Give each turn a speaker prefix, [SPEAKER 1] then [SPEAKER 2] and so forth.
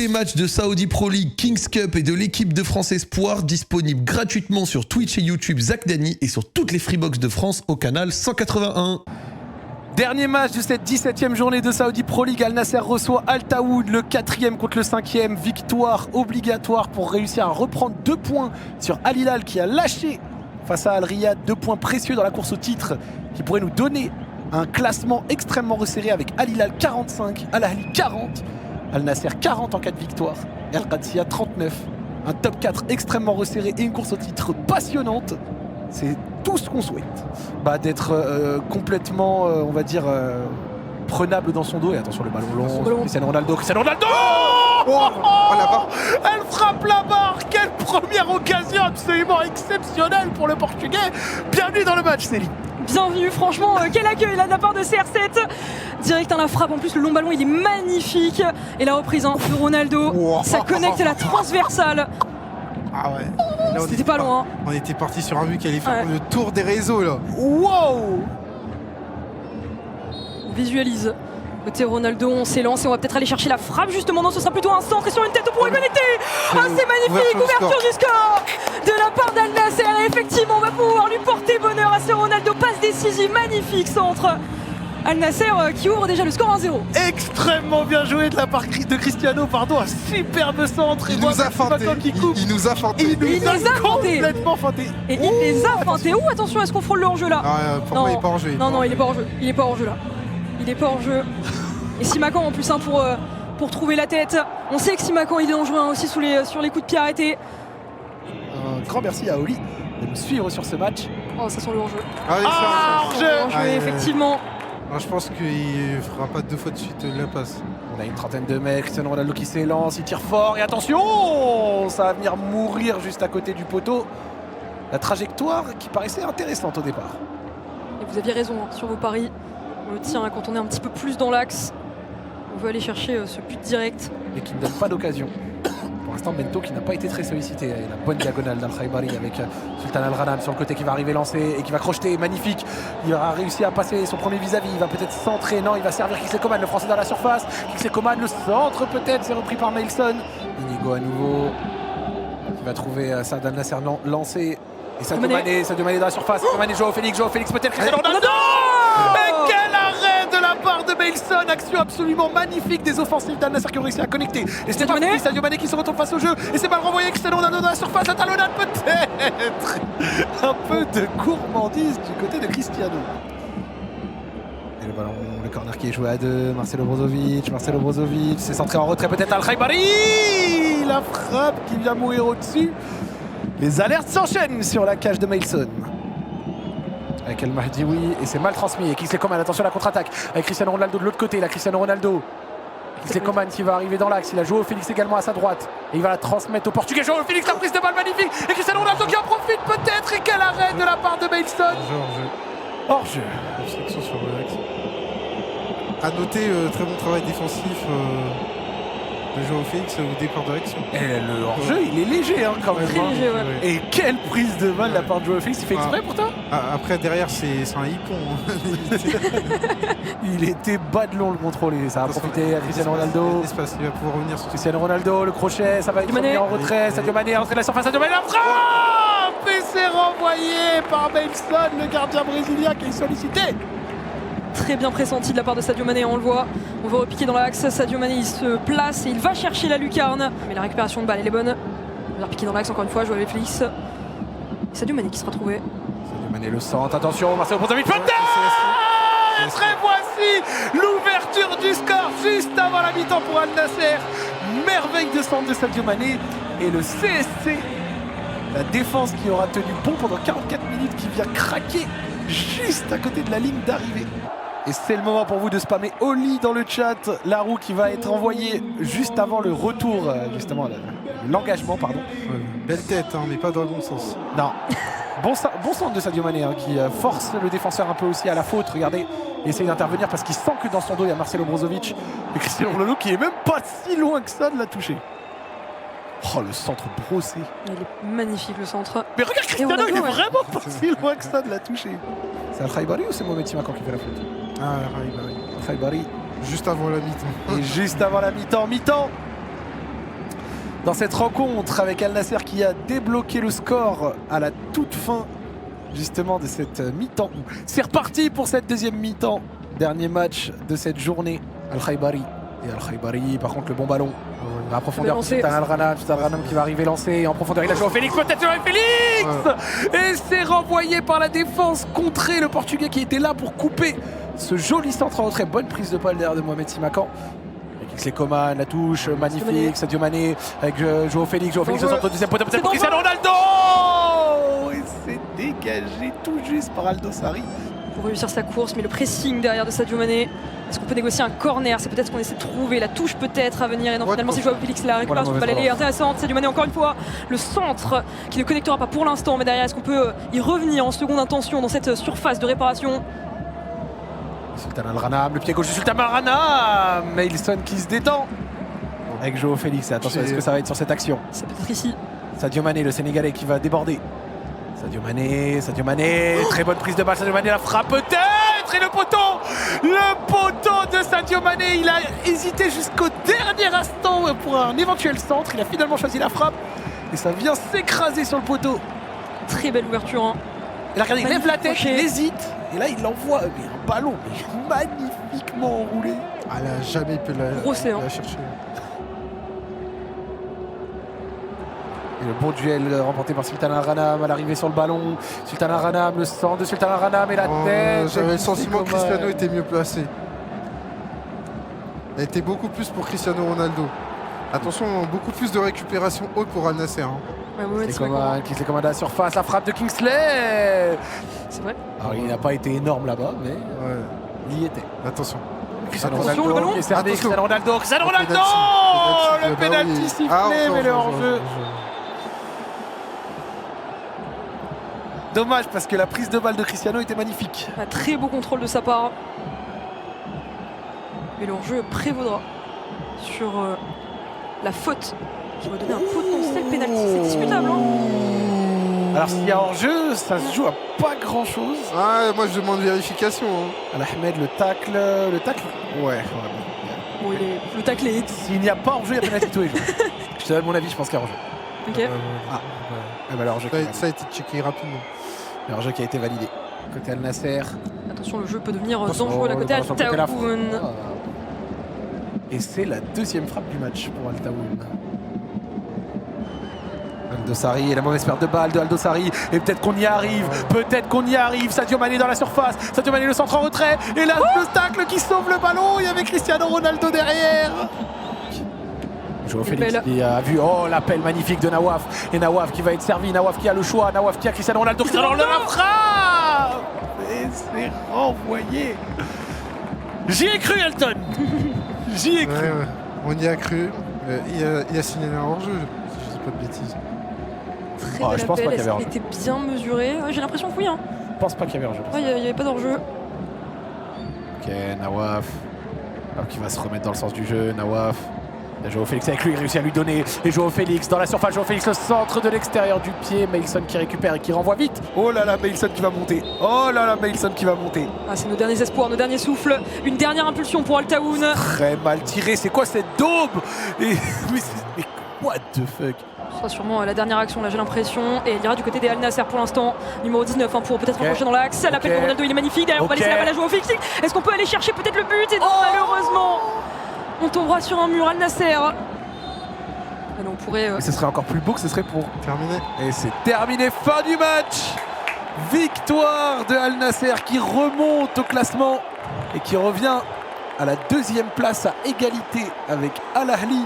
[SPEAKER 1] matchs de Saudi Pro League, Kings Cup et de l'équipe de France Espoir disponibles gratuitement sur Twitch et YouTube Zach Dany et sur toutes les Freebox de France au canal 181.
[SPEAKER 2] Dernier match de cette 17e journée de Saudi Pro League. Al Nasser reçoit Al Taoud, le 4e contre le 5e. Victoire obligatoire pour réussir à reprendre 2 points sur Al Hilal qui a lâché face à Al Riyad. 2 points précieux dans la course au titre qui pourraient nous donner un classement extrêmement resserré avec Al Hilal 45, Al Ahly 40, Al Nasser 40 en cas de victoire et Al Qadsiya 39. Un top 4 extrêmement resserré et une course au titre passionnante. C'est tout ce qu'on souhaite. D'être complètement, on va dire, prenable dans son dos. Et attention, le ballon long. Cristiano Ronaldo.
[SPEAKER 3] La barre.
[SPEAKER 2] Elle frappe la barre. Quelle première occasion absolument exceptionnelle pour le Portugais. Bienvenue dans le match, Céline.
[SPEAKER 4] Bienvenue, franchement, quel accueil là de la part de CR7. Direct à la frappe, en plus le long ballon il est magnifique. Et la reprise de Ronaldo, ça connecte la transversale.
[SPEAKER 3] Ah ouais. Là,
[SPEAKER 4] C'était pas loin.
[SPEAKER 3] On était parti sur un but qui allait faire le tour des réseaux là.
[SPEAKER 2] Wow.
[SPEAKER 4] On visualise. Côté Ronaldo, on s'élance et on va peut-être aller chercher la frappe justement. Non, ce sera plutôt un centre et sur une tête pour égalité. Ah, c'est magnifique, ouverture du score de la part d'Al Nasser. Et effectivement, on va pouvoir lui porter bonheur à ce Ronaldo. Passe décisive, magnifique centre. Al Nasser qui ouvre déjà le score 1-0.
[SPEAKER 2] Extrêmement bien joué de la part de Cristiano, un superbe centre.
[SPEAKER 3] Il nous a feinté. Il nous a feinté.
[SPEAKER 4] Il les a
[SPEAKER 2] complètement feinté.
[SPEAKER 4] Et il les a feintés. Ouh, attention, est-ce qu'on frôle le hors-jeu là?
[SPEAKER 3] Pour moi, il n'est pas hors-jeu.
[SPEAKER 4] Non, il est pas hors-jeu. Il est pas hors-jeu là. Il est pas hors-jeu. Et Simakan en plus pour trouver la tête. On sait que Simakan il est dangereux aussi sur les coups de pied arrêtés.
[SPEAKER 2] Un grand merci à Oli de nous suivre sur ce match.
[SPEAKER 4] Oh, ça sent le hors-jeu.
[SPEAKER 2] Hors-jeu,
[SPEAKER 4] effectivement.
[SPEAKER 3] Je pense qu'il fera pas 2 fois de suite la passe.
[SPEAKER 2] On a une trentaine de mecs, Cristiano Ronaldo qui s'élance, il tire fort et attention, ça va venir mourir juste à côté du poteau. La trajectoire qui paraissait intéressante au départ.
[SPEAKER 4] Et vous aviez raison sur vos paris. On le tient quand on est un petit peu plus dans l'axe. On veut aller chercher ce but direct.
[SPEAKER 2] Et qui ne donne pas d'occasion. Pour l'instant, Bento qui n'a pas été très sollicité. La bonne diagonale d'Al Khaibari avec Sultan Al Ghanam sur le côté qui va arriver lancé et qui va crocheter. Magnifique. Il aura réussi à passer son premier vis-à-vis. Il va peut-être centrer. Non, il va servir Kingsley Coman, le français dans la surface. Kingsley Coman, le centre peut-être. C'est repris par Mailson. Inigo à nouveau. Il va trouver Saad Al Nasser lancé. Et Sadio Mané dans la surface. Sadio Mané, Joao Félix peut-être Cristiano Ronaldo. Et quel arrêt de la part de Mailson. Action absolument magnifique des offensives d'Al Nasser qui ont réussi à connecter. Et c'est Sadio Mané qui se retrouve face au jeu. Et c'est mal renvoyé. Cristiano Ronaldo dans la surface. La talonnade peut-être. Un peu de gourmandise du côté de Cristiano. Et le ballon, le corner qui est joué à 2. Marcelo Brozovic, c'est centré en retrait peut-être Al Khaibari. La frappe qui vient mourir au-dessus. Les alertes s'enchaînent sur la cage de Mailson. Avec El Mahdioui et c'est mal transmis. Et Kingsley Coman, attention à la contre-attaque. Avec Cristiano Ronaldo de l'autre côté. Là, Cristiano Ronaldo. Kingsley Coman qui va arriver dans l'axe. Il a Joao Félix également à sa droite. Et il va la transmettre au Portugais. Joao Félix, la prise de balle magnifique. Et Cristiano Ronaldo qui en profite peut-être. Et quel arrêt de la part de Mailson. Hors-jeu.
[SPEAKER 3] Obstruction sur l'axe. À noter, très bon travail défensif de Joao Félix au départ de l'action.
[SPEAKER 2] Et le hors-jeu, il est léger quand même.
[SPEAKER 4] Très léger, ouais.
[SPEAKER 2] Et quelle prise de balle de la part de Joao Félix. Il fait exprès pour toi.
[SPEAKER 3] Après, derrière, c'est un hippon.
[SPEAKER 2] Il était bas de long le contrôle. Et ça a profité à Cristiano Ronaldo.
[SPEAKER 3] Il va pouvoir revenir sur
[SPEAKER 2] Cristiano Ronaldo, le crochet, ça va être en retrait. Sadio Mané, entrée de la surface. Sadio Mané, la frappe. Et c'est renvoyé par Mailson, le gardien brésilien qui est sollicité.
[SPEAKER 4] Très bien pressenti de la part de Sadio Mané, on le voit. On va repiquer dans l'axe. Sadio Mané il se place et il va chercher la lucarne. Mais la récupération de balle elle est bonne. On va repiquer dans l'axe encore une fois, jouer avec Félix. Sadio Mané qui se retrouvait.
[SPEAKER 2] Sadio Mané le centre, attention, Marcelo Brozovic peut-être. Et voici l'ouverture du score juste avant la mi-temps pour Al Nasser. Merveille de centre de Sadio Mané et le CSC. La défense qui aura tenu bon pendant 44 minutes qui vient craquer juste à côté de la ligne d'arrivée. Et c'est le moment pour vous de spammer Oli dans le chat. La roue qui va être envoyée juste avant le retour, justement, l'engagement, pardon.
[SPEAKER 3] Ouais, belle tête, mais pas dans le bon sens.
[SPEAKER 2] Non. Bon centre de Sadio Mané qui force le défenseur un peu aussi à la faute. Regardez, il essaye d'intervenir parce qu'il sent que dans son dos il y a Marcelo Brozovic et Cristiano Ronaldo qui est même pas si loin que ça de la toucher. Oh, le centre brossé.
[SPEAKER 4] Il est magnifique le centre.
[SPEAKER 2] Mais regarde Cristiano, il est vraiment pas si loin que ça de la toucher. C'est Al Khaibari ou c'est Mohamed Simakan qui fait la faute?
[SPEAKER 3] Al Khaibari.
[SPEAKER 2] Khaibari.
[SPEAKER 3] Juste avant la mi-temps.
[SPEAKER 2] Et juste avant la mi-temps. dans cette rencontre avec Al Nassr qui a débloqué le score à la toute fin justement de cette mi-temps. C'est reparti pour cette deuxième mi-temps. Dernier match de cette journée. Al Khaybari. Et Al Khaybari, par contre, le bon ballon. À la profondeur, Sultan Al Ghanam qui va arriver lancé. En profondeur, il a joué au Félix, peut-être sur Félix. Et c'est renvoyé par la défense, contré le Portugais qui était là pour couper ce joli centre en retrait. Bonne prise de balle derrière de Mohamed Simakan. Avec Kingsley Coman, la touche, magnifique. Sadio Mané avec Joao Félix. Joao Félix au centre, deuxième poteau, peut-être pour Cristiano Ronaldo. Et c'est dégagé tout juste par Aldosari.
[SPEAKER 4] Pour réussir sa course, mais le pressing derrière de Sadio Mané. Est-ce qu'on peut négocier un corner? C'est peut-être ce qu'on essaie de trouver, la touche peut-être à venir. Et non, finalement, c'est Joao Félix la récupération de balle. Elle est intéressante. Sadio Mané, encore une fois, le centre qui ne connectera pas pour l'instant. Mais derrière, est-ce qu'on peut y revenir en seconde intention dans cette surface de réparation?
[SPEAKER 2] Sultan Al Ghanam, le pied gauche de Sultan Al Ghanam. Mailson qui se détend avec Joao Félix. Attention, est-ce que ça va être sur cette action?
[SPEAKER 4] Ça peut être ici.
[SPEAKER 2] Sadio Mané, le Sénégalais qui va déborder. Sadio Mané, très bonne prise de balle. Sadio Mané, la frappe peut-être. Et le poteau de Sadio Mané, il a hésité jusqu'au dernier instant pour un éventuel centre. Il a finalement choisi la frappe et ça vient s'écraser sur le poteau.
[SPEAKER 4] Très belle ouverture. Hein.
[SPEAKER 2] Et là, regardez, il lève la tête, il hésite. Et là, il envoie un ballon mais magnifiquement enroulé.
[SPEAKER 3] Elle a jamais pu la chercher.
[SPEAKER 2] Et le bon duel remporté par Sultan Al Ghanam à l'arrivée sur le ballon. Sultan Al Ghanam, le centre de Sultan Al Ghanam et la tête.
[SPEAKER 3] J'avais le sentiment que Cristiano était mieux placé. Elle était beaucoup plus pour Cristiano Ronaldo. Attention, beaucoup plus de récupération haute pour Al Nassr. Hein.
[SPEAKER 2] Kingsley Coman à la surface, la frappe de Kingsley.
[SPEAKER 4] C'est vrai.
[SPEAKER 2] Alors il n'a pas été énorme là-bas, mais il y était.
[SPEAKER 3] Attention.
[SPEAKER 2] Cristiano
[SPEAKER 4] Attention,
[SPEAKER 2] Ronaldo
[SPEAKER 4] le ballon.
[SPEAKER 2] qui est servi. Cristiano Ronaldo. Le pénalty sifflé, mais le hors-jeu. Dommage parce que la prise de balle de Cristiano était magnifique.
[SPEAKER 4] Un très beau contrôle de sa part. Mais l'enjeu prévaudra sur la faute qui va donner un potentiel pénalty. C'est discutable. Hein.
[SPEAKER 2] Alors s'il y a hors-jeu, ça se joue à pas grand-chose.
[SPEAKER 3] Ah, moi je demande vérification. Hein.
[SPEAKER 2] Al-Ahmed, le tacle. Ouais.
[SPEAKER 4] Bon, le tacle est...
[SPEAKER 2] S'il n'y a pas hors-jeu, il y a pénalty tous les jours. Je te donne mon avis, je pense qu'il y a hors-jeu.
[SPEAKER 4] Ok.
[SPEAKER 3] Ça a été checké rapidement.
[SPEAKER 2] Le hors-jeu qui a été validé. Côté Al Nassr.
[SPEAKER 4] Attention, le jeu peut devenir dangereux à côté Al Tawoun.
[SPEAKER 2] Et c'est la deuxième frappe du match pour Al Tawoun. Aldosari et la mauvaise perte de balle de Aldosari. Et peut-être qu'on y arrive. Sadio Mané dans la surface. Sadio Mané le centre en retrait. Et là, le tacle qui sauve le ballon. Il y avait Cristiano Ronaldo derrière. Joao Félix qui a vu l'appel magnifique de Nawaf. Et Nawaf qui va être servi. Nawaf qui a le choix. Nawaf qui a Cristiano Ronaldo. Cristiano Ronaldo la frappe. Et c'est renvoyé. J'y ai cru, Elton. J'y ai cru.
[SPEAKER 3] Ouais. On y a cru. Il a signalé un hors-jeu, si je dis pas de bêtises.
[SPEAKER 4] Très bel appel. Est-ce qu'il était bien mesuré? J'ai l'impression que oui. Hein.
[SPEAKER 2] Je pense pas qu'il y avait hors-jeu.
[SPEAKER 4] Il n'y avait pas d'hors-jeu.
[SPEAKER 2] Ok, Nawaf. Qui va se remettre dans le sens du jeu. Nawaf. Joao Félix avec lui, il réussit à lui donner. Et Joao Félix dans la surface. Joao Félix, le centre de l'extérieur du pied. Mailson qui récupère et qui renvoie vite. Oh là là, Mailson qui va monter. Ah, c'est nos derniers espoirs, nos derniers souffles. Une dernière impulsion pour Al Tawoun. Très mal tiré. C'est quoi cette daube? Mais what the fuck?
[SPEAKER 4] Ce sera sûrement la dernière action, là j'ai l'impression. Et il ira du côté des Al Nassr pour l'instant. Numéro 19 pour peut-être rapprocher dans l'axe. L'appel de Ronaldo, il est magnifique. Derrière, on va laisser la balle à Joao Félix. Est-ce qu'on peut aller chercher peut-être le but? Et non, malheureusement, on tombera sur un mur. Al Nassr. Et on pourrait.
[SPEAKER 2] Et ce serait encore plus beau que ce serait pour
[SPEAKER 3] terminer.
[SPEAKER 2] Et c'est terminé. Fin du match. Victoire de Al Nassr qui remonte au classement et qui revient à la deuxième place à égalité avec Al Ahly.